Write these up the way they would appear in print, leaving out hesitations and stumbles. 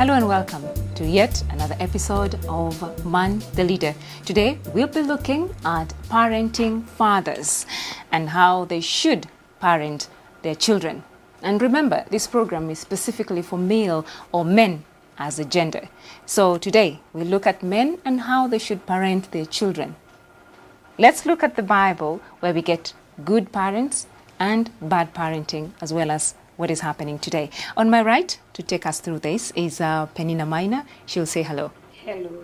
Hello and welcome to yet another episode of Man the Leader. Today we'll be looking at parenting fathers and how they should parent their children. And remember, this program is specifically for male or men as a gender. So today we look at men and how they should parent their children. Let's look at the Bible where we get good parents and bad parenting, as well as what is happening today. On my right, to take us through this, is Penina Maina. She'll say hello. Hello.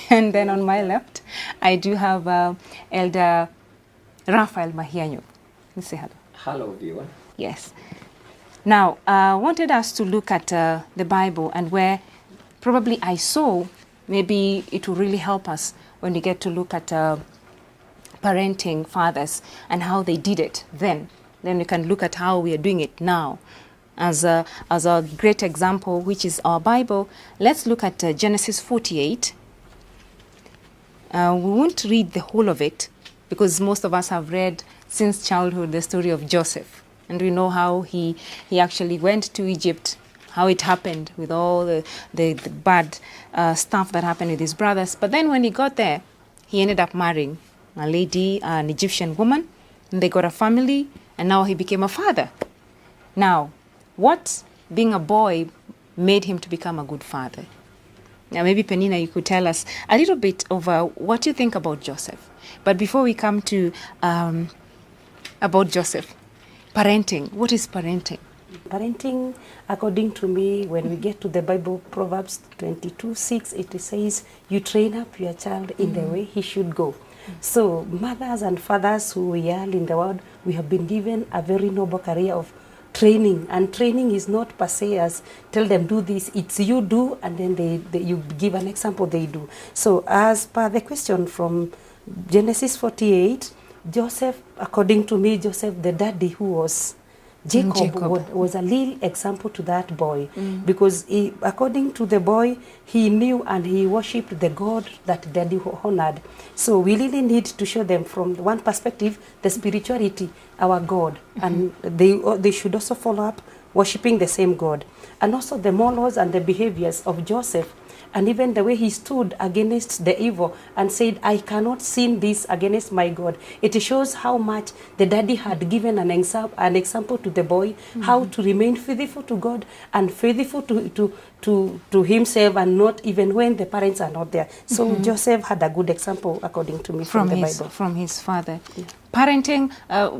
And then on my left, I do have Elder Rafael Mahianyo. You say hello. Hello, viewer. Yes. Now, I wanted us to look at the Bible and where probably I saw maybe it will really help us when we get to look at parenting fathers and how they did it then. Then we can look at how we are doing it now. As a great example, which is our Bible, let's look at Genesis 48. We won't read the whole of it because most of us have read since childhood the story of Joseph. And we know how he actually went to Egypt, how it happened with all the bad stuff that happened with his brothers. But then when he got there, he ended up marrying a lady, an Egyptian woman, and they got a family, and now he became a father. Now, what being a boy made him to become a good father? Now, maybe Penina, you could tell us a little bit of what you think about Joseph. But before we come to about Joseph, parenting, what is parenting? Parenting, according to me, when we get to the Bible, Proverbs 22:6, it says, you train up your child in the way he should go. So mothers and fathers who we are in the world, we have been given a very noble career of training. And training is not per se as tell them do this, it's you do, and then you give an example, they do. So as per the question from Genesis 48, Joseph, according to me, Joseph, the daddy who was Jacob. Was a little example to that boy, because according to the boy, he knew and he worshipped the God that daddy honored. So we really need to show them from one perspective, the spirituality, our God, and they should also follow up worshipping the same God. And also the morals and the behaviors of Joseph, and even the way he stood against the evil and said, I cannot sin this against my God. It shows how much the daddy had given an example to the boy, how to remain faithful to God and faithful to himself, and not even when the parents are not there. So Joseph had a good example, according to me, from the Bible. From his father. Yeah. Parenting,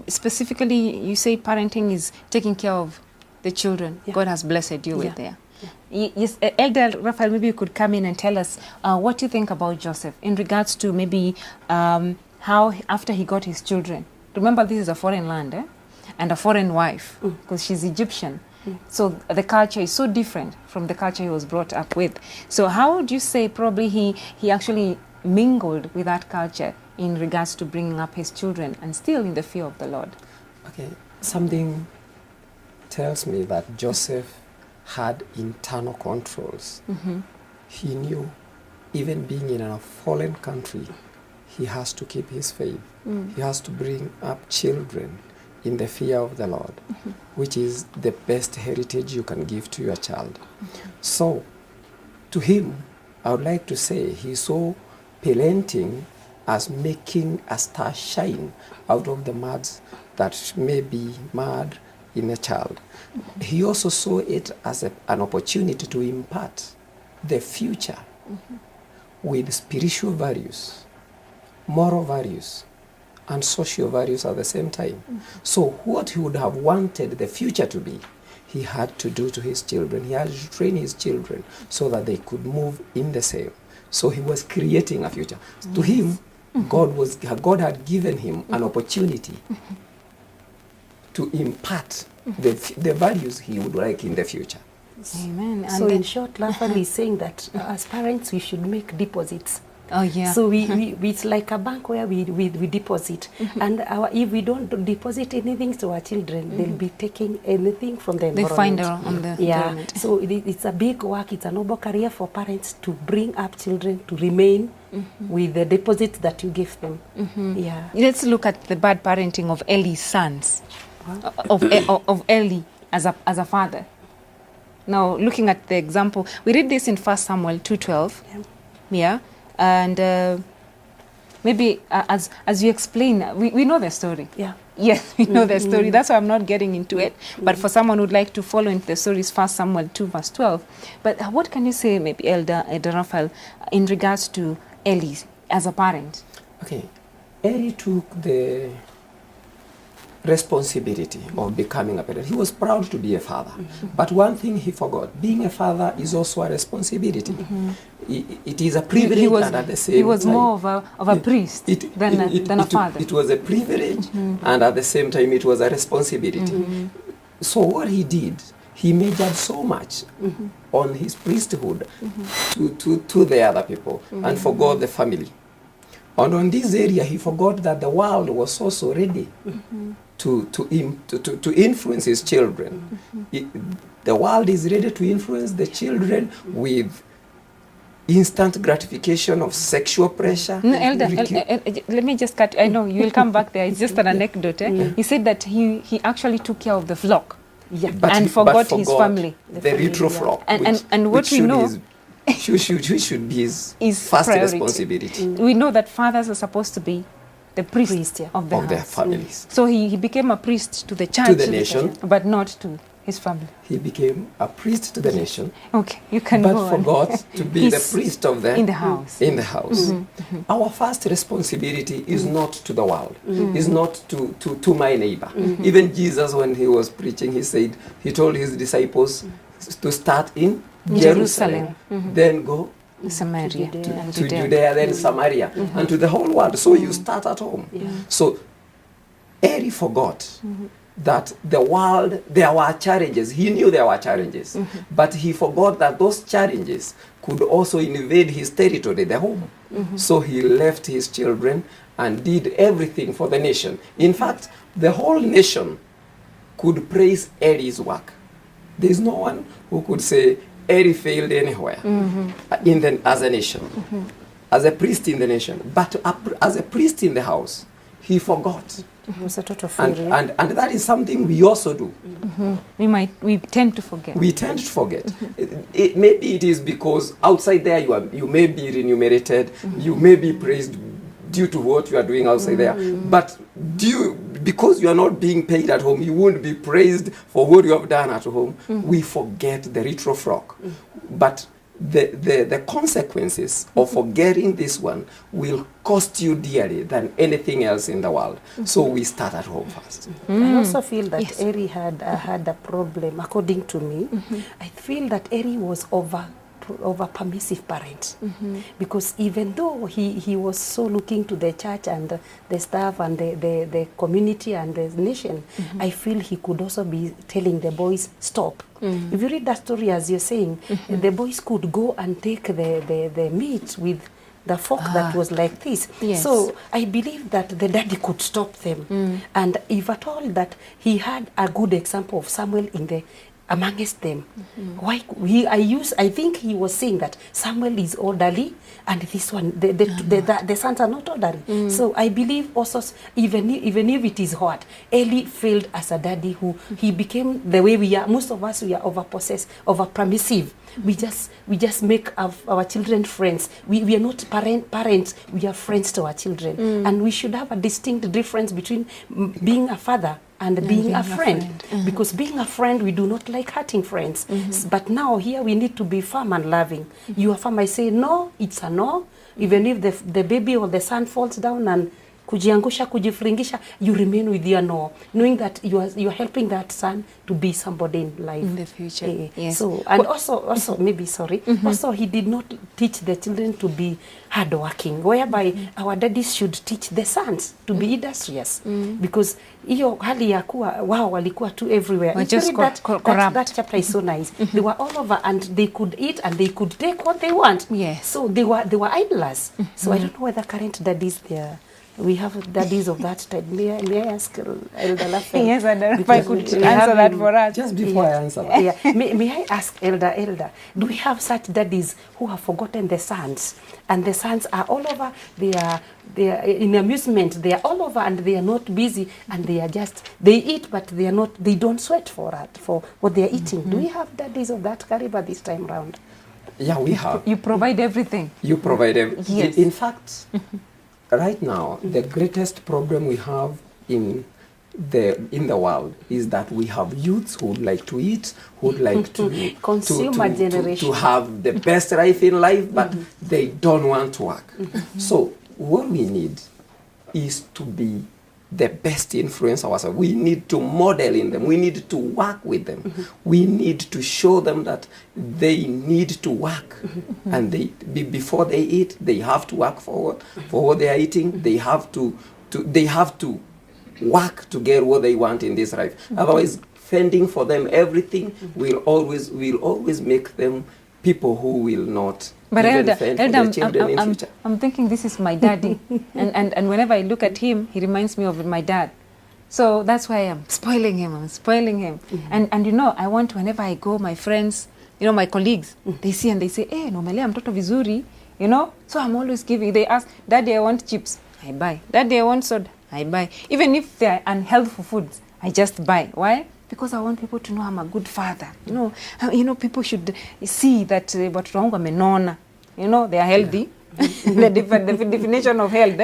specifically, you say parenting is taking care of the children. Yeah. God has blessed you with there. Yes, Elder Raphael, maybe you could come in and tell us what you think about Joseph in regards to maybe how after he got his children. Remember, this is a foreign land, and a foreign wife, because she's Egyptian. So the culture is so different from the culture he was brought up with. So how would you say probably he actually mingled with that culture in regards to bringing up his children and still in the fear of the Lord? Okay, something tells me that Joseph had internal controls. He knew, even being in a foreign country, he has to keep his faith. He has to bring up children in the fear of the Lord, which is the best heritage you can give to your child. So, to him, I would like to say he saw parenting as making a star shine out of the muds that may be mud in a child. He also saw it as an opportunity to impart the future with spiritual values, moral values, and social values at the same time. So what he would have wanted the future to be, he had to do to his children. He had to train his children so that they could move in the same. So he was creating a future. To him, God had given him an opportunity to impart the values he would like in the future. Amen. So in short, Raphael is saying that as parents we should make deposits. Oh yeah. So it's like a bank where we deposit, and if we don't deposit anything to our children, they'll be taking anything from the environment. They find out on the environment. So it's a big work. It's a noble career for parents to bring up children to remain with the deposit that you give them. Yeah. Let's look at the bad parenting of Eli's sons, of Eli as a father. Now, looking at the example, we read this in 1 Samuel 2:12. Yeah. Yeah. And maybe as you explain, we know the story. Yeah. Yes, we know the story. That's why I'm not getting into it. But for someone who'd like to follow into the story, is 1 Samuel 2 verse 12. But what can you say, maybe Elder Raphael, in regards to Eli as a parent? Okay. Eli took the responsibility of becoming a parent. He was proud to be a father. But one thing he forgot, being a father is also a responsibility. It is a privilege, and at the same time... He was more of a priest than a father. It was a privilege, and at the same time it was a responsibility. So what he did, he measured so much on his priesthood to the other people, and forgot the family. And on this area, he forgot that the world was also ready to influence his children. The world is ready to influence the children with instant gratification of sexual pressure. No, Elder, let me just cut. I know you will come back there. It's just an anecdote. He said that he actually took care of the flock, and forgot his family. The retro flock. And what we know... should be his first priority. responsibility. We know that fathers are supposed to be the priest of their families. So he became a priest to the church, to the nation, but not to his family. He became a priest to the nation. Okay, you can but go forgot to be the priest of the in the house. In the house. Our first responsibility is not to the world. Is not to my neighbor. Even Jesus, when he was preaching, he told his disciples to start in Jerusalem, then go Samaria, to Judea, then Samaria, and to the whole world. So you start at home. So Eli forgot that the world, there were challenges. He knew there were challenges, but he forgot that those challenges could also invade his territory, the home. So he left his children and did everything for the nation. In fact, the whole nation could praise Eli's work. There is no one who could say Eli failed anywhere as a nation, as a priest in the nation. But as a priest in the house, he forgot. It was a total failure. And that is something we also do. We tend to forget. We tend to forget. Maybe it is because outside there you may be remunerated, you may be praised due to what you are doing outside there. But because you are not being paid at home, you won't be praised for what you have done at home. We forget the retro flock. But the consequences of forgetting this one will cost you dearly than anything else in the world. So we start at home first. I also feel that Eli had a problem, according to me. I feel that Eli was over permissive parent, because even though he was so looking to the church and the staff and the community and the nation, I feel he could also be telling the boys, stop. If you read that story, as you're saying, the boys could go and take the meat with the fork that was like this. So I believe that the daddy could stop them. And if at all that he had a good example of Samuel amongst them. I think he was saying that Samuel is orderly and this one, the sons are not orderly. So I believe also, even if it is hard, Eli failed as a daddy who he became the way we are. Most of us, we are over-permissive. We just make our children friends. We are not parents, we are friends to our children. And we should have a distinct difference between being a father and being a friend. Because being a friend, we do not like hurting friends. But now here we need to be firm and loving. You are firm, I say no, it's a no. Even if the baby or the son falls down and kujiangusha, kujifiringisha, you remain with your no, knowing that you are helping that son to be somebody in life in the future. Yes. So, and also maybe also he did not teach the children to be hardworking, whereby our daddies should teach the sons to be industrious, because hiyo hali ya kuwa wao walikuwa tu everywhere. That chapter is so nice. They were all over and they could eat and they could take what they want. Yes. So they were idlers. So I don't know whether current daddies We have daddies of that type. May I ask Elder Lafayette? Yes, I don't know if I Because could we answer have that him- for us. Just before I answer that, Yeah. May I ask Elder, do we have such daddies who have forgotten the sons, and the sons are all over, they are in amusement, they are all over, and they are not busy, and they eat, but they don't sweat for what they are eating. Do we have daddies of that caliber this time round? yeah, we have. You provide everything. You provide everything. Yes. In fact, right now, the greatest problem we have in the world is that we have youths who would like to eat, who would like to Consumer generation. to have the best life in life, but they don't want to work. So what we need is to be the best influence ourselves. We need to model in them. We need to work with them. We need to show them that they need to work, and before they eat, they have to work for what they are eating. They have to work to get what they want in this life. Otherwise, fending for them everything will always make them people who will not But even fend for their children in future. I'm thinking this is my daddy. and whenever I look at him, he reminds me of my dad. So that's why I'm spoiling him. And you know, I want, whenever I go, my friends, you know, my colleagues, they see and they say, hey, nomelea mtoto vizuri, you know. So I'm always giving. They ask, Daddy, I want chips. I buy. Daddy, I want soda. I buy. Even if they're unhealthful foods, I just buy. Why? Because I want people to know I'm a good father. You know, people should see that watoto wangu amenona. You know, they are healthy. The definition of health,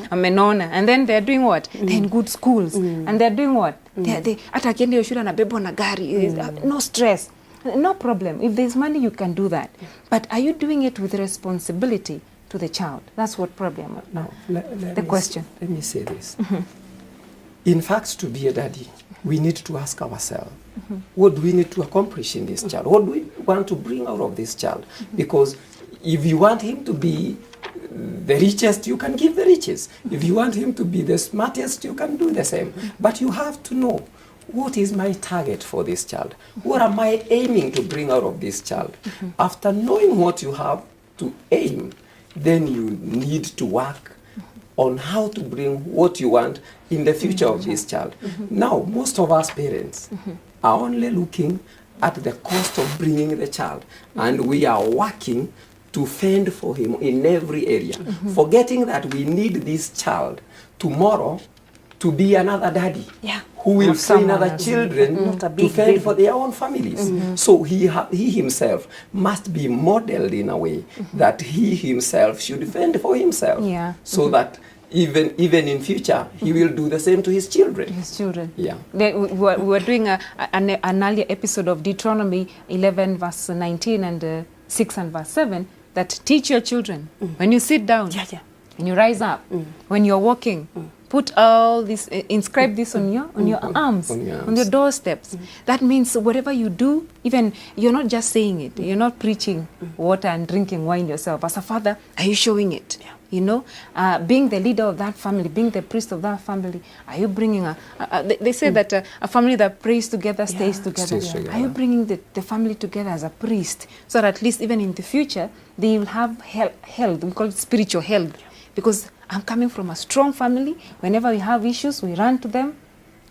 amenona. And then they're doing what? They're in good schools. And they're doing what? Hata akienda hiyo shule anabebwa na gari. No stress. No problem. If there's money, you can do that. But are you doing it with responsibility to the child? That's what problem. Now, question. Let me say this. In fact, to be a daddy, we need to ask ourselves, what do we need to accomplish in this child? What do we want to bring out of this child? Because if you want him to be the richest, you can give the riches. If you want him to be the smartest, you can do the same. But you have to know, what is my target for this child? What am I aiming to bring out of this child? After knowing what you have to aim, then you need to work on how to bring what you want in the future of this child. Now, most of us parents are only looking at the cost of bringing the child, and we are working to fend for him in every area, forgetting that we need this child tomorrow to be another daddy who will train other children to fend for their own families. So he himself must be modeled in a way that he himself should fend for himself, so that even in future he will do the same to his children. Yeah. We were doing an earlier episode of Deuteronomy 11 verse 19 and 6 and verse 7, that teach your children when you sit down, when you rise up, when you're walking, put all this, inscribe this on your arms, on your doorsteps. That means whatever you do, even you're not just saying it, you're not preaching water and drinking wine yourself. As a father, are you showing it? You know, being the leader of that family, being the priest of that family, are you bringing they say that a family that prays together stays together. Are you bringing the family together as a priest, so that at least even in the future, they will have health, we call it spiritual health, because I'm coming from a strong family. Whenever we have issues, we run to them.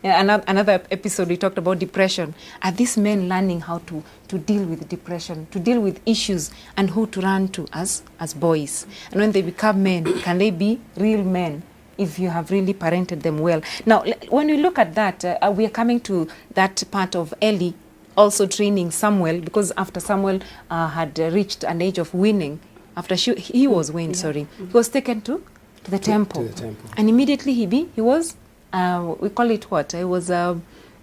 Another episode we talked about depression. Are these men learning how to deal with depression, to deal with issues, and who to run to as boys? And when they become men, can they be real men if you have really parented them well? Now, when we look at that, we are coming to that part of Eli also training Samuel, because after Samuel had reached an age of winning, after he was weaned, he was taken to the temple. And immediately he was we call it what? It was, I'm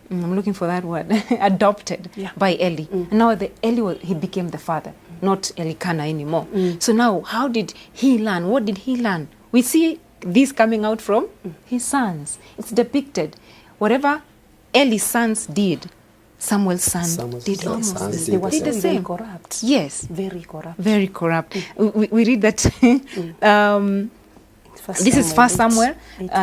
looking for that word, adopted by Eli. And now he became the father, not Elikana anymore. So now, how did he learn? What did he learn? We see this coming out from his sons. It's depicted. Whatever Eli's sons did, Samuel's son did almost. They were the same. Corrupt. Yes. Very corrupt. Very corrupt. We read that... This is 1 Samuel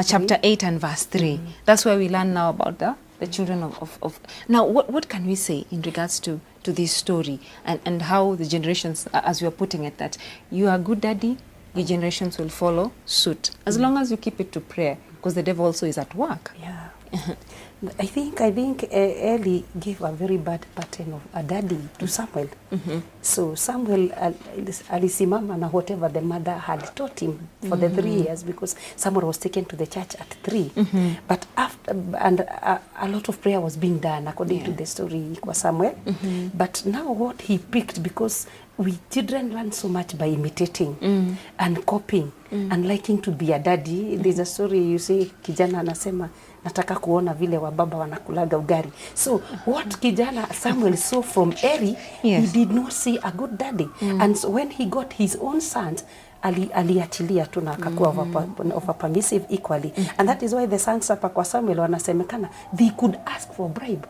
chapter 8 and verse 3. That's where we learn now about the children of Now, what can we say in regards to this story and how the generations, as we are putting it, that you are a good daddy, your generations will follow suit. As long as you keep it to prayer, because the devil also is at work. Yeah. I think Eli gave a very bad pattern of a daddy to Samuel. So Samuel alisimama na whatever the mother had taught him for the 3 years, because Samuel was taken to the church at 3. But after, and a lot of prayer was being done according to the story kwa Samuel. But now what he picked, because we children learn so much by imitating and copying and liking to be a daddy. There's a story you say, kijana anasema nataka kuona vile wababa wanakulaga ugali. So what kijana Samuel saw from Eli, he did not see a good daddy. And so when he got his own sons, aliachilia tu na akakuwa of a permissive equally. And that is why the sons hapa kwa Samuel wanasemekana, they could ask for bribe.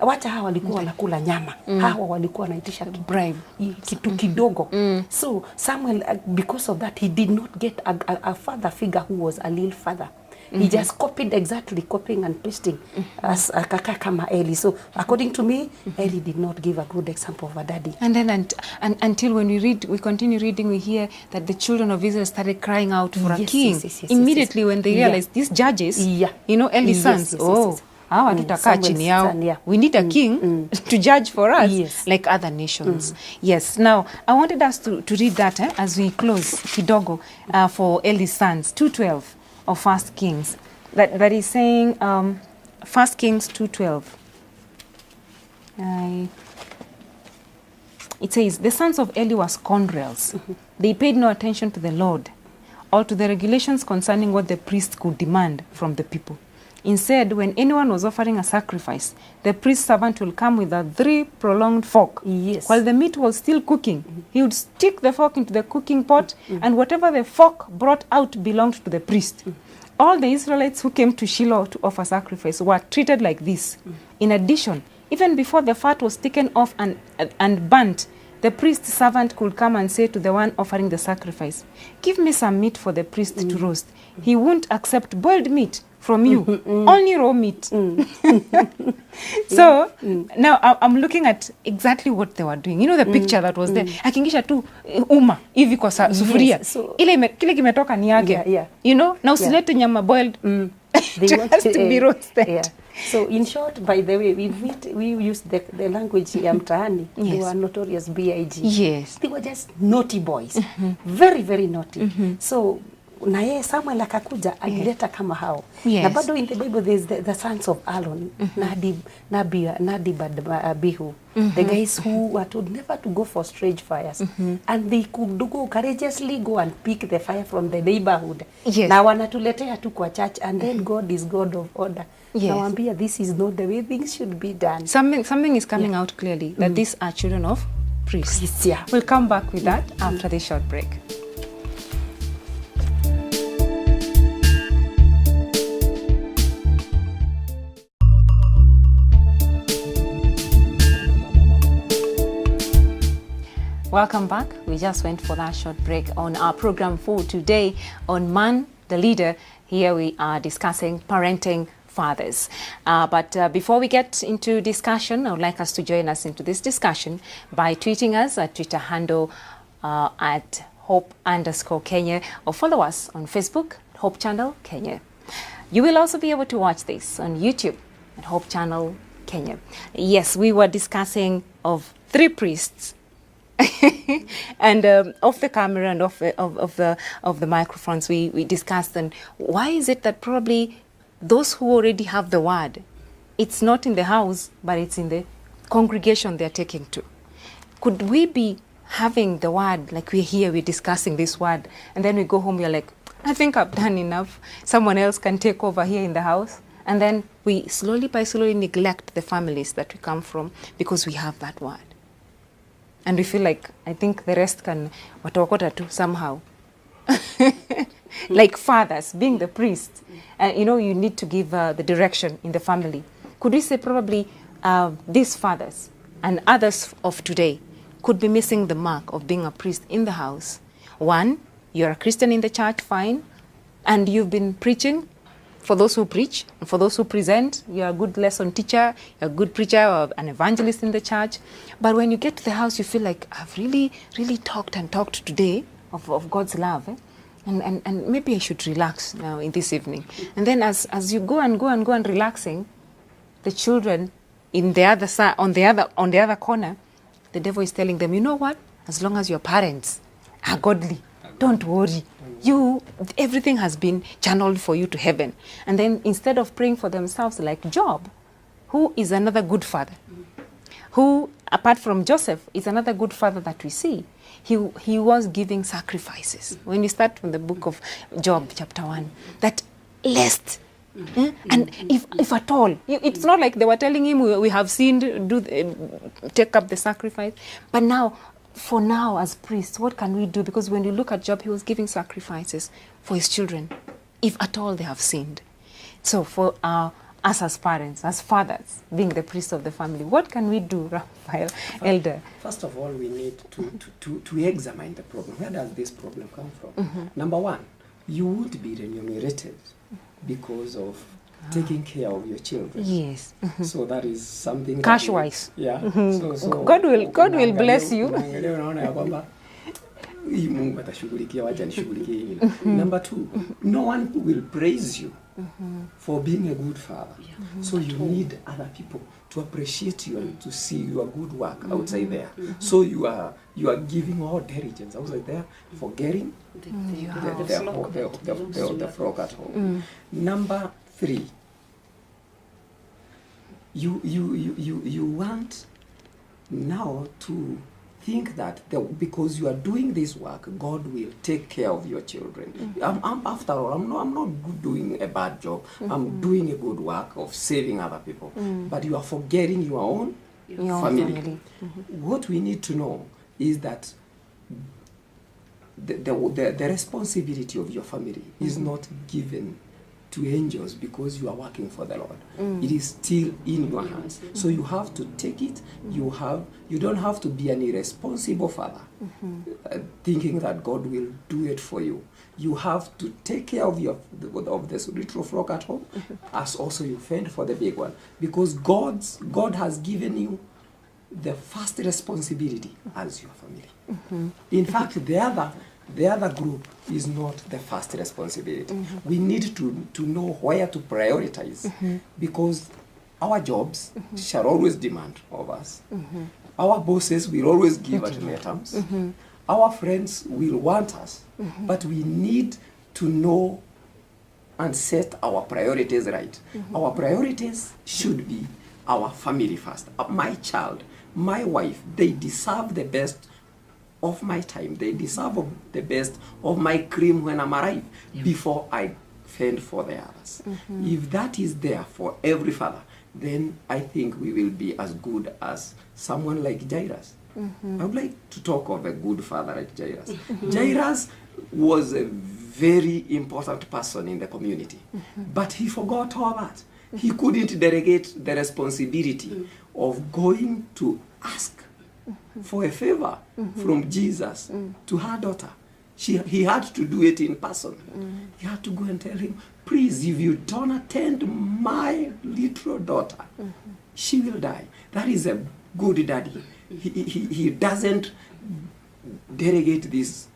Wacha hawa walikuwa wanakula nyama. Hawa walikuwa wanaitisha bribe, kitu kidogo. So Samuel, because of that, he did not get a father figure who was a little father. He just copied, exactly copying and pasting as kaka kama Eli. So according to me, Eli did not give a good example of a daddy. And then until when we continue reading, we hear that the children of Israel started crying out for a king. Immediately when they realized these judges, you know, Eli's sons, hawa tutakaa chini yao. We need a king to judge for us, like other nations. Yes. Now, I wanted us to read that as we close kidogo for Eli's sons, 2:12 of 1 Kings. That is saying 1 Kings 2:12. It says, the sons of Eli were scoundrels. They paid no attention to the Lord or to the regulations concerning what the priest could demand from the people. Instead, when anyone was offering a sacrifice, the priest's servant will come with a 3 prolonged fork. While the meat was still cooking, he would stick the fork into the cooking pot, and whatever the fork brought out belonged to the priest. All the Israelites who came to Shiloh to offer sacrifice were treated like this. In addition, even before the fat was taken off and burnt, the priest's servant could come and say to the one offering the sacrifice, "Give me some meat for the priest to roast." He won't accept boiled meat from you, only raw meat. So now I'm looking at exactly what they were doing. You know the picture that was there. Akingisha tu uma hivi kwa sufuria. Ile kile kimetoka ni yake. You know, now usilete nyama boiled. It has to be roasted. So in short, by the way, we used the language ya mtaani. They were notorious BIG. Yes. They were just naughty boys. Very, very naughty. So na yeye Samuel akakuja alileta kama hao. Na bado in the Bible there's the sons of Aaron, Nadib and Abihu. The guys who were told never to go for strange fires. And they could go courageously go and pick the fire from the neighborhood. Na wanatuletea tu kwa church, and then God is God of order. Nawambia, this is not the way things should be done. Something is coming out clearly, that these are children of priests. We'll come back with that after this short break. Welcome back. We just went for that short break on our program for today on Man, the Leader. Here we are discussing parenting fathers. But before we get into discussion, I would like us to join us into this discussion by tweeting us at Twitter handle at Hope_Kenya, or follow us on Facebook, Hope Channel Kenya. You will also be able to watch this on YouTube at Hope Channel Kenya. Yes, we were discussing of 3 priests. And off the camera and off the microphones, we discussed, and why is it that probably those who already have the word, it's not in the house, but it's in the congregation they're taking to. Could we be having the word, like we're here, we're discussing this word, and then we go home, we're like, I think I've done enough. Someone else can take over here in the house. And then we slowly by slowly neglect the families that we come from because we have that word. And we feel like, I think the rest can watokota too somehow. Like fathers, being the priest, you know, you need to give the direction in the family. Could we say probably these fathers and others of today could be missing the mark of being a priest in the house? One, you're a Christian in the church, fine, and you've been preaching. For those who preach, and for those who present, you're a good lesson teacher, you're a good preacher or an evangelist in the church. But when you get to the house, you feel like, I've really, really talked today of God's love. And maybe I should relax now in this evening. And then as you go and relaxing, the children in the other side, on the other corner, the devil is telling them, you know what? As long as your parents are godly, don't worry. Everything has been channeled for you to heaven. And then instead of praying for themselves like Job, who is another good father, who, apart from Joseph, is another good father that we see, he was giving sacrifices. When you start from the book of Job, chapter 1, that lest, and if at all, it's not like they were telling him, we have sinned, take up the sacrifice. But now, for now, as priests, what can we do? Because when you look at Job, he was giving sacrifices for his children, if at all they have sinned. So for us as parents, as fathers, being the priest of the family, what can we do, Raphael, Elder? First of all, we need to examine the problem. Where does this problem come from? Number one, you won't be remunerated because of taking care of your children. Yes. So that is something cash-wise. Yeah. So God will bless you. Number two, no one will praise you for being a good father. So you need other people to appreciate you and to see your good work outside there. So you are giving all diligence outside there, forgetting the frog at home. Number three, you want now to think that because you are doing this work, God will take care of your children. After all, I'm not doing a bad job. I'm doing a good work of saving other people. But you are forgetting your own family. What we need to know is that the responsibility of your family is not given to angels because you are working for the Lord. It is still in your hands. So you have to take it. You don't have to be an irresponsible father thinking that God will do it for you. You have to take care of the little flock at home as also you fend for the big one, because God has given you the first responsibility as your family. In fact, the other group is not the first responsibility. We need to know where to prioritize, because our jobs shall always demand of us. Our bosses will always give ultimatums. Our friends will want us, but we need to know and set our priorities right. Our priorities should be our family first. My child, my wife, they deserve the best of my time. They deserve the best of my cream when I'm arrived before I fend for the others. If that is there for every father, then I think we will be as good as someone like Jairus. I would like to talk of a good father like Jairus. Jairus was a very important person in the community, but he forgot all that. He couldn't delegate the responsibility of going to ask for a favor from Jesus to her daughter. He had to do it in person. He had to go and tell him, please, if you don't attend my little daughter, she will die. That is a good daddy. He doesn't delegate this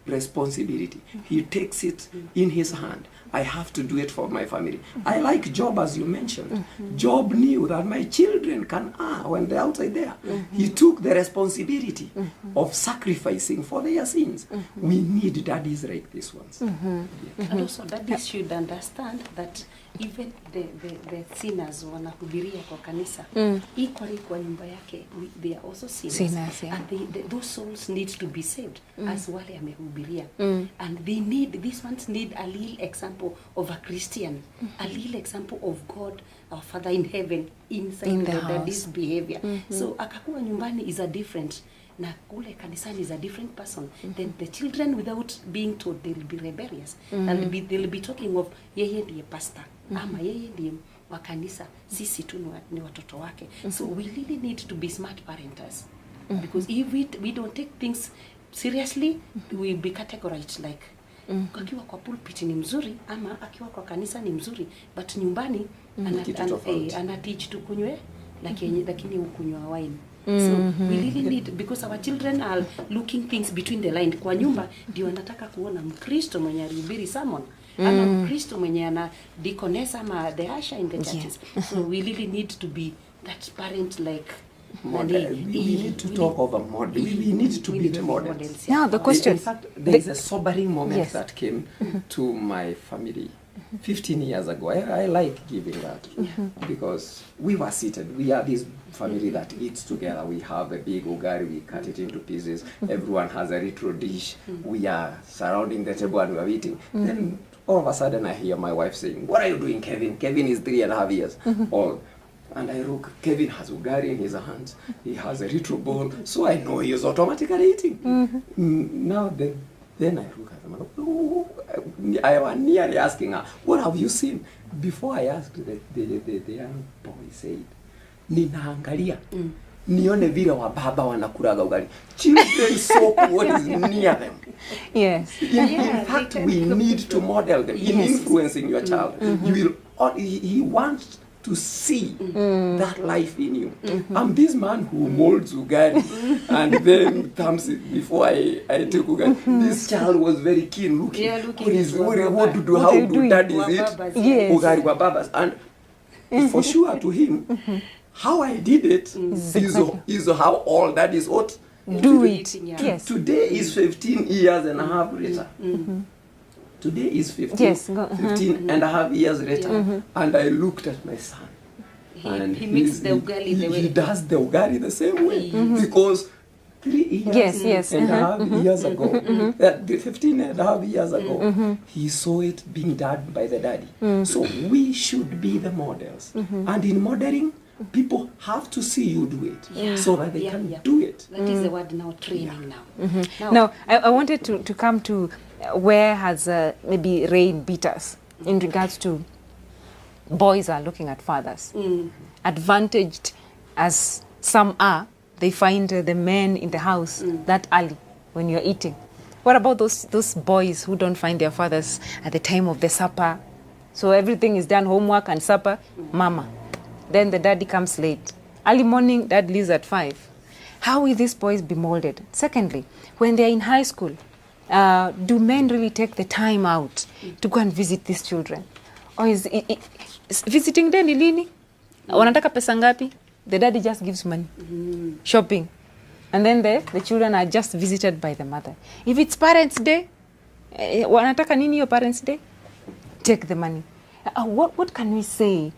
responsibility. He takes it in his hand. I have to do it for my family. I like Job, as you mentioned. Job knew that my children can err when they're outside there. He took the responsibility of sacrificing for their sins. We need daddies like these ones. And also daddies should understand that even the sinners wanahubiria kwa kanisa, equally kwa nyumba yake, they are also sinners. And those souls need to be saved as wale amehubiria. And these ones need a little example of a Christian, a little example of God, our Father in heaven, inside the daddy's behavior. So akakuwa nyumbani is a different, na kule kanisani is a different person. Then the children, without being told, they will be rebellious. And they'll be talking of yeye ndiye pastor, ama yeye ndiye wa kanisa, sisi tu ni watoto wake. So we really need to be smart parenters. Because if we don't take things seriously, we will be categorized like akiwa kwa pulpit ni mzuri ama akiwa kwa kanisa ni mzuri, but nyumbani ana teach tu kunywe lakini ukunywa wine. So we really need, because our children are looking things between the line. Kwa nyumba ndio wanataka kuona Mkristo mwenye alihubiri sermon ama Mkristo mwenye ana deaconess ama the usher in the churches. So we really need to be that parent like model. We need to talk over model. We need to be the models. Now the question. In fact, there is a sobering moment that came to my family 15 years ago. I like giving that because we were seated. We are this family that eats together. We have a big ugari, we cut it into pieces. Everyone has a retro dish. We are surrounding the table and we are eating. Then all of a sudden I hear my wife saying, "What are you doing, Kevin? Kevin is 3.5 years old." And I look, Kevin has ugari in his hands. He has a retro bowl. So I know he is automatically eating. Now then I look at them. I was nearly asking her, "What have you seen?" Before I asked, the young boy said, "Ninaangalia. Nione vile wa baba wanakulaga ugali." Children soak what is near them. Yes. In fact, we need to model them. In influencing your child, you will. He wants to see that life in you. I'm this man who molds ugari and then comes before I took ugari. This child was very keen looking. What to do? How do daddies eat? Yes. Ugari wa babas. And for sure to him, how I did it is how all daddies ought Do it. Yes. Today is 15 years and a half later. Today is 15 and a half years later. And I looked at my son. And he makes the ugali the way he does the ugali the same way. Because 3 years and a half years ago, 15 and a half years ago, he saw it being done by the daddy. So we should be the models. And in modeling, people have to see you do it so that they can do it. That is the word now, training now. Now, I wanted to come to where has maybe rain beat us in regards to boys are looking at fathers. Advantaged as some are, they find the men in the house that early when you're eating. What about those boys who don't find their fathers at the time of the supper? So everything is done, homework and supper, mama. Then the daddy comes late. Early morning, dad leaves at 5. How will these boys be molded? Secondly, when they're in high school, do men really take the time out to go and visit these children? Or is visiting them ni lini? Wanataka pesa ngapi? The daddy just gives money. Shopping. And then the children are just visited by the mother. If it's Parents' Day, wanataka nini your Parents' Day? Take the money. What can we say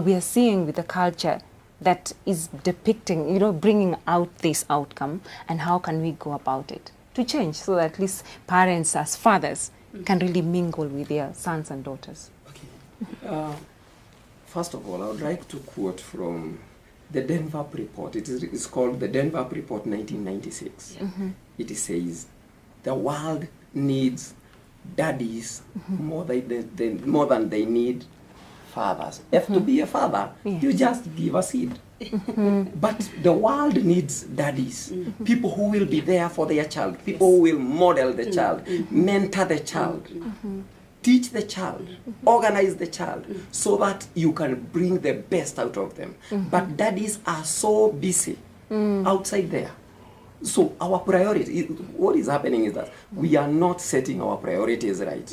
we are seeing with the culture that is depicting, bringing out this outcome, and how can we go about it to change so that at least parents as fathers can really mingle with their sons and daughters? Okay. First of all, I would like to quote from the Denver report. It's called the Denver report 1996. It says, the world needs daddies more than they need fathers. If to be a father, you just give a seed. But the world needs daddies, people who will be there for their child, people who will model the child, mentor the child, teach the child, organize the child, so that you can bring the best out of them. But daddies are so busy outside there. So our priority, what is happening is that we are not setting our priorities right.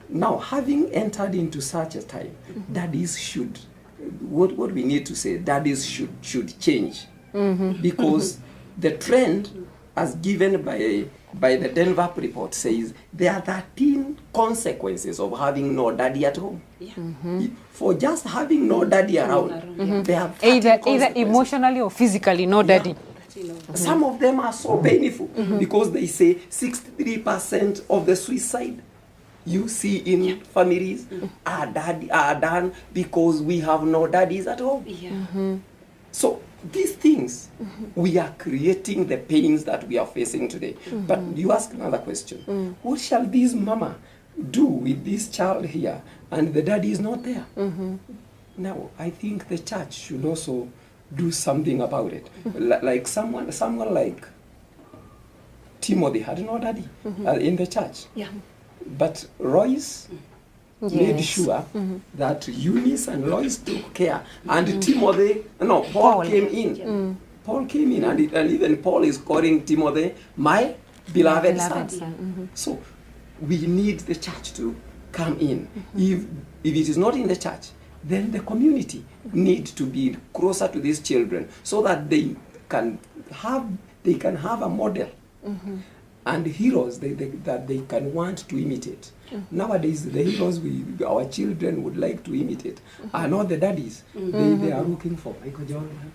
Now, having entered into such a time, daddies should, what we need to say, daddies should change. Because the trend, as given by the Denver report, says there are 13 consequences of having no daddy at home. For just having no daddy around, there are 13 either emotionally or physically, no daddy. Some of them are so painful because they say 63% of the suicide you see in families are done because we have no daddies at home. So these things, we are creating the pains that we are facing today. But you ask another question. What shall this mama do with this child here and the daddy is not there? Now, I think the church should also do something about it. Like someone like Timothy had no daddy in the church. But Royce made sure that Eunice and Lois took care. And Paul came in Paul came in, and even Paul is calling Timothy my beloved son. So we need the church to come in. If it is not in the church, then the community need to be closer to these children so that they can have a model and heroes that they can want to imitate. Nowadays, the heroes our children would like to imitate are not the daddies. They are looking for Michael Jordan,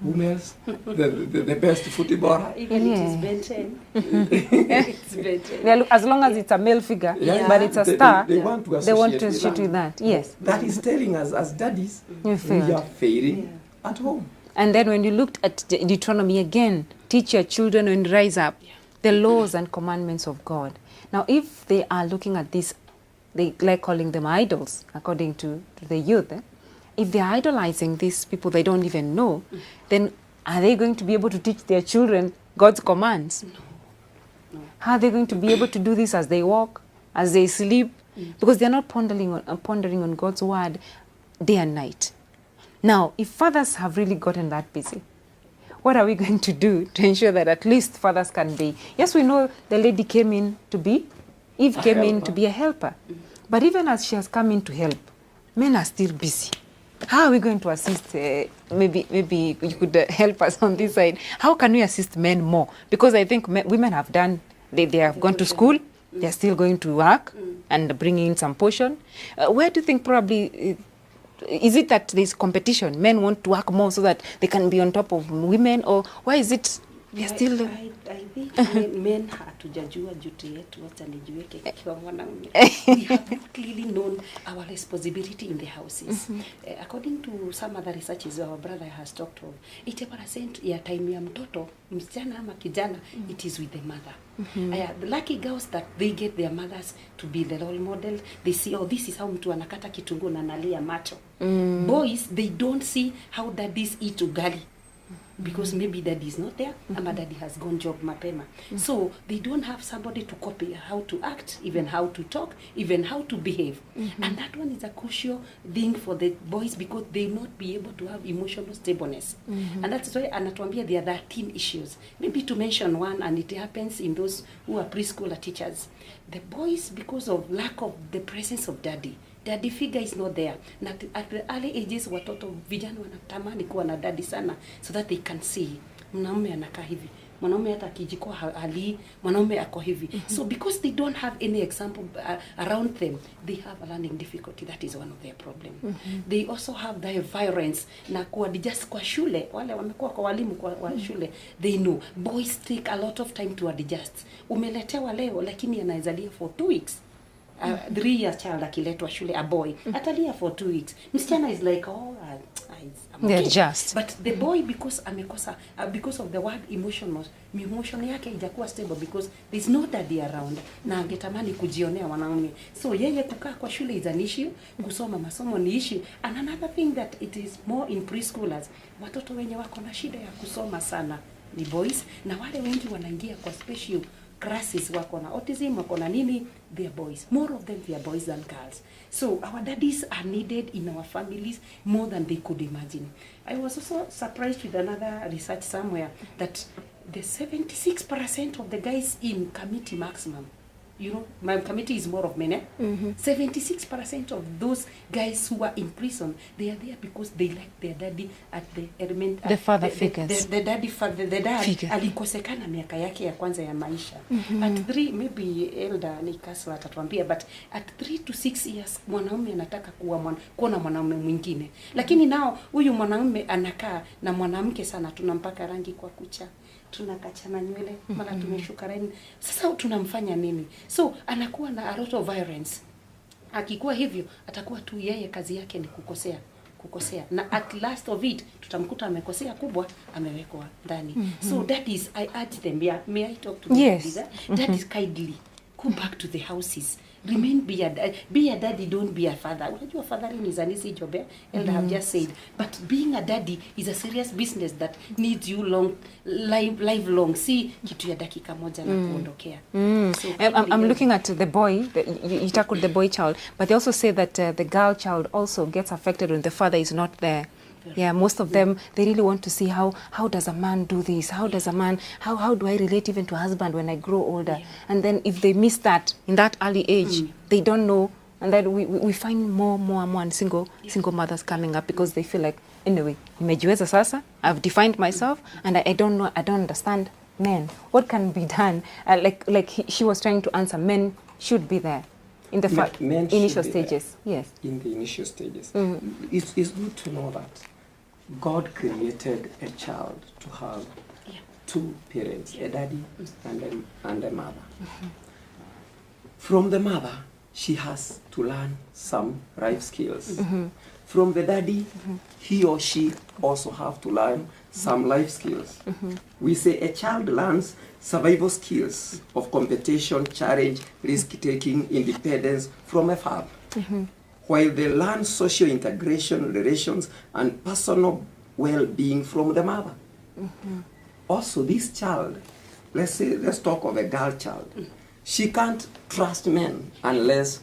whom else? The best footballer. Even it is Ben 10. It's Ben 10. As long as it's a male figure, but it's a star, they want to associate with that. Yes. That is telling us as daddies, we are failing at home. And then when you looked at Deuteronomy again, teach your children when rise up the laws and commandments of God. Now, if they are looking at this, they like calling them idols, according to the youth. If they're idolizing these people they don't even know, then are they going to be able to teach their children God's commands? No. How are they going to be able to do this as they walk, as they sleep? Because they're not pondering on God's word day and night. Now, if fathers have really gotten that busy, what are we going to do to ensure that at least fathers can be? Yes, we know the lady came in to be, Eve came in to be a helper. But even as she has come in to help, men are still busy. How are we going to assist? Maybe you could help us on this side. How can we assist men more? Because I think women have done, they have gone to school, they're still going to work and bringing in some portion. Where do you think probably... is it that there's competition? Men want to work more so that they can be on top of women, or why is it we are still... I think men hatujajua duty yetu, wacha nijiweke kiwa mwanaume. We have not clearly known our responsibility in the houses. According to some other researches our brother has talked of, 80% ya time ya mtoto, msichana ama kijana, it is with the mother. The lucky girls that they get their mothers to be the role model. They see, oh, this is how mtu anakata kitunguu na analia macho. Boys, they don't see how daddies eat ugali. Because maybe daddy is not there, and daddy has gone job mapema. So they don't have somebody to copy how to act, even how to talk, even how to behave. And that one is a crucial thing for the boys because they not be able to have emotional stableness. And that's why anatuambia there are 13 issues. Maybe to mention one, and it happens in those who are preschooler teachers. The boys, because of lack of the presence of daddy figure is not there. Na at the early ages watoto vijana wanatamani kuwa na daddy sana so that they can see mwanaume anakaa hivi, mwanaume hata kijiko hali, mwanaume ako hivi. So because they don't have any example around them, they have a learning difficulty. That is one of their problem. They also have the violence na kuadjust kwa shule. Wale wamekuwa kwa walimu kwa shule, they know boys take a lot of time to adjust. Umeletewa leo lakini anaezalia for 2 weeks. 3-year child akiletwa shule, a boy atalia for 2 weeks. Msichana is like, oh, I'm okay. Just. But the boy, because amekosa because of the word emotion yake haijakuwa stable because there's no daddy around na angetamani kujionea wanaume. So yeye kukaa kwa shule is an issue, kusoma masomo ni issue. And another thing that it is more in preschoolers, watoto wenye wako na shida ya kusoma sana ni boys, na wale wengi wanaingia kwa special classes, wako na autism, wako na nini, they are boys. More of them, they are boys than girls. So our daddies are needed in our families more than they could imagine. I was also surprised with another research somewhere that the 76% of the guys in committee maximum, you know, my committee is more of men, 76% of those guys who are in prison, they are there because they like their daddy at the element. The father figures. The dad alikosekana miaka yake ya kwanza ya maisha. At 3, maybe elder ni Kaswa atatuambia, but at 3 to 6 years, mwanaume anataka kuona mwanaume mwingine. Lakini nao, huyu mwanaume anakaa na mwanamke sana, tunampaka rangi kwa kucha, tunakachana nywele, mara tumeshuka raini. Sasa tunamfanya nini? So anakuwa na a lot of violence. Akikuwa hivyo atakuwa tu yeye kazi yake ni kukosea. Na at last of it tutamkuta amekosea kubwa, amewekwa ndani. So that is, I urge them, may I talk to them? Yes. That is kindly go back to the houses. Remain be a daddy, don't be a father. Unajua fathering is an easy job, elder have just said. But being a daddy is a serious business that needs you lifelong. See kitu ya dakika moja na kuondokea. So I'm looking at the boy, you tackled the boy child, but they also say that the girl child also gets affected when the father is not there. Yeah, most of them, they really want to see how does a man do this? How does a man, how do I relate even to a husband when I grow older? And then if they miss that in that early age, they don't know. And then we find more and single mothers coming up because they feel like, anyway, nimejiweza sasa, I've defined myself, and I don't know, I don't understand men. What can be done? She was trying to answer, men should be there in the initial stages. Yes. In the initial stages. It's good to know that God created a child to have two parents, a daddy and a mother. From the mother, she has to learn some life skills. From the daddy, he or she also have to learn some life skills. We say a child learns survival skills of competition, challenge, risk-taking, independence from a father. While they learn social integration, relations, and personal well-being from the mother. Also, this child, let's talk of a girl child. She can't trust men unless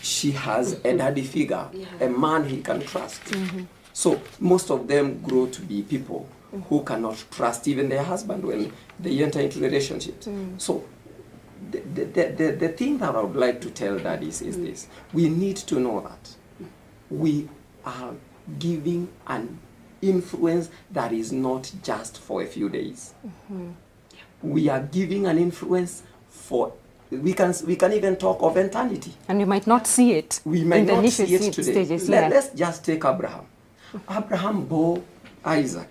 she has a daddy figure, a man he can trust. So most of them grow to be people who cannot trust even their husband when they enter into relationships. So the thing that I would like to tell daddies is this. We need to know that we are giving an influence that is not just for a few days. We are giving an influence for, we can even talk of eternity. And we might not see it. We might in the not initial see it today. stages. Let's just take Abraham. Abraham bore Isaac.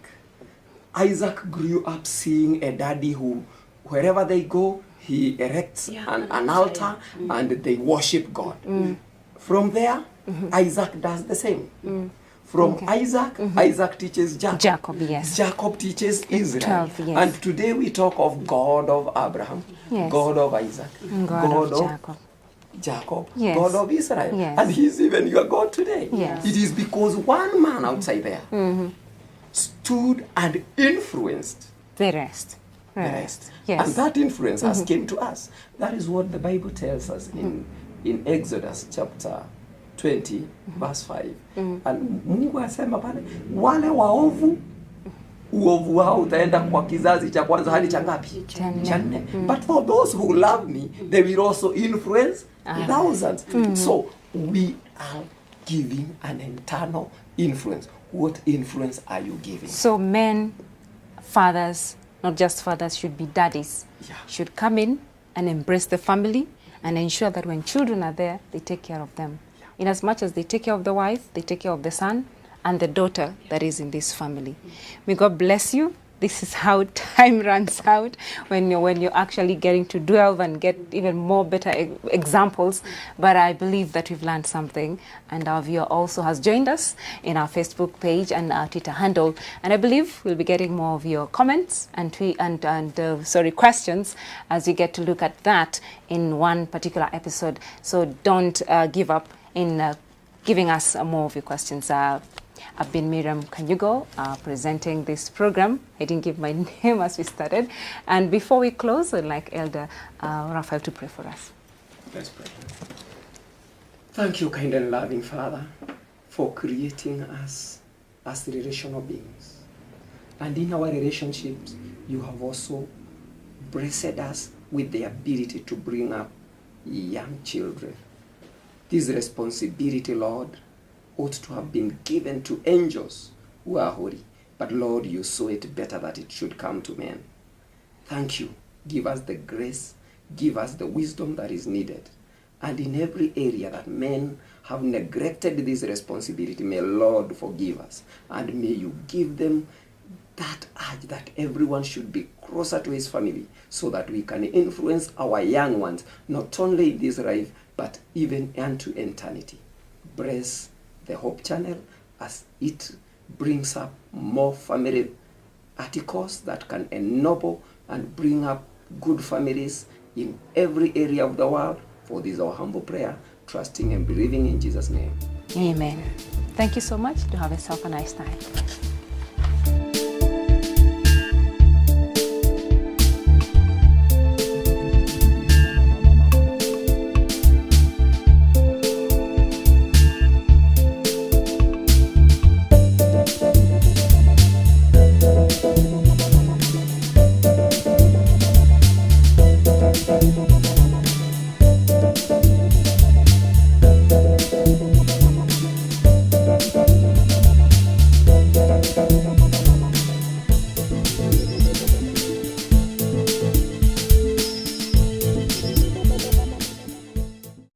Isaac grew up seeing a daddy who, wherever they go, he erects an altar and they worship God. From there, Isaac does the same. From Isaac, Isaac teaches Jacob. Jacob, yes. Jacob teaches Israel. 12, yes. And today we talk of God of Abraham, Yes. God of Isaac, God of Jacob. Jacob, Yes. God of Israel. Yes. And he's even your God today. Yes. It is because one man outside there stood and influenced The rest. the rest. Yes. And that influence has came to us. That is what the Bible tells us in Exodus chapter 20 verse 5. And Mungu asema pale, wale waovu uovu wao utaenda kwa kizazi cha kwanza hadi cha ngapi? Cha nne. But for those who love me, they will also influence thousands. So we are giving an internal influence. What influence are you giving? So men, fathers, not just fathers, should be daddies. Should come in and embrace the family and ensure that when children are there, they take care of them. In as much as they take care of the wife, they take care of the son and the daughter that is in this family. May God bless you. This is how time runs out when you're actually getting to delve and get even more better examples. But I believe that we've learned something, and our viewer also has joined us in our Facebook page and our Twitter handle. And I believe we'll be getting more of your comments and questions as we get to look at that in one particular episode. So don't give up in giving us more of your questions. I've been Miriam Kanyugo, presenting this program. I didn't give my name as we started. And before we close, I'd like Elder Raphael to pray for us. Let's pray. Thank you, kind and loving Father, for creating us as relational beings. And in our relationships, you have also blessed us with the ability to bring up young children. This responsibility, Lord, ought to have been given to angels who are holy. But Lord, you saw it better that it should come to men. Thank you. Give us the grace, give us the wisdom that is needed. And in every area that men have neglected this responsibility, may Lord forgive us. And may you give them that urge that everyone should be closer to his family so that we can influence our young ones, not only in this life, but even unto eternity. Bless the Hope Channel as it brings up more family articles that can ennoble and bring up good families in every area of the world. For this is our humble prayer, trusting and believing in Jesus' name. Amen. Thank you so much. Do have yourself a nice time.